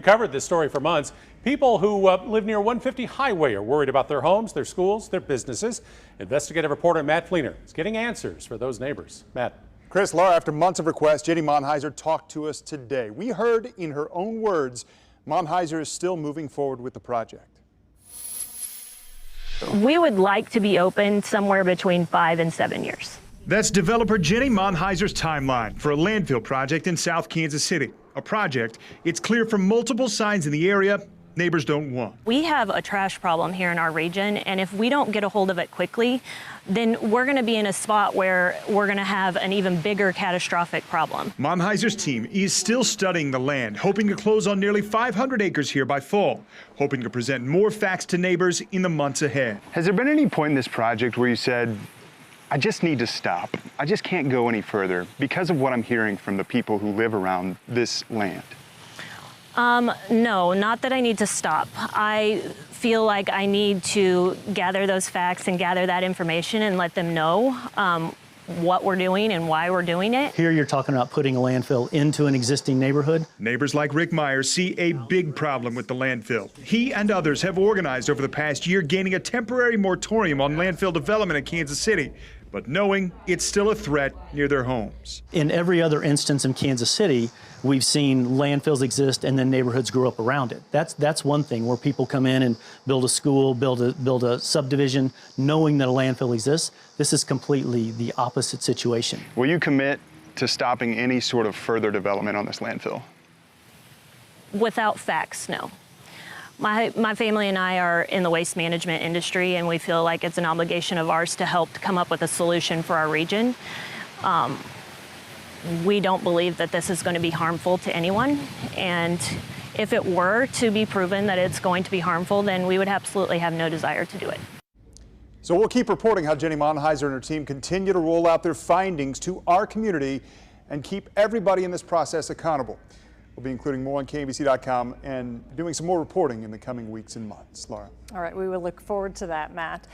covered this story for months. People who live near 150 Highway are worried about their homes, their schools, their businesses. Investigative reporter Matt Fleener is getting answers for those neighbors. Matt. Chris, Laura, after months of requests, Jenny Monheiser talked to us today. We heard in her own words, Monheiser is still moving forward with the project. We would like to be open somewhere between 5 and 7 years. That's developer Jenny Monheiser's timeline for a landfill project in South Kansas City. A project, it's clear from multiple signs in the area, neighbors don't want. We have a trash problem here in our region, and if we don't get a hold of it quickly, then we're going to be in a spot where we're going to have an even bigger catastrophic problem. Monheiser's team is still studying the land, hoping to close on nearly 500 acres here by fall, hoping to present more facts to neighbors in the months ahead. Has there been any point in this project where you said, I just need to stop. I just can't go any further because of what I'm hearing from the people who live around this land? No, not that I need to stop. I feel like I need to gather those facts and gather that information and let them know what we're doing and why we're doing it. Here you're talking about putting a landfill into an existing neighborhood. Neighbors like Rick Myers see a big problem with the landfill. He and others have organized over the past year, gaining a temporary moratorium on landfill development in Kansas City, but knowing it's still a threat near their homes. In every other instance in Kansas City, we've seen landfills exist and then neighborhoods grow up around it. That's one thing where people come in and build a school, build a subdivision, knowing that a landfill exists. This is completely the opposite situation. Will you commit to stopping any sort of further development on this landfill? Without facts, no. My family and I are in the waste management industry, and we feel like it's an obligation of ours to help come up with a solution for our region. We don't believe that this is going to be harmful to anyone, and if it were to be proven that it's going to be harmful, then we would absolutely have no desire to do it. So we'll keep reporting how Jenny Monheiser and her team continue to roll out their findings to our community and keep everybody in this process accountable. We'll be including more on KNBC.com and doing some more reporting in the coming weeks and months. Laura. All right, we will look forward to that, Matt.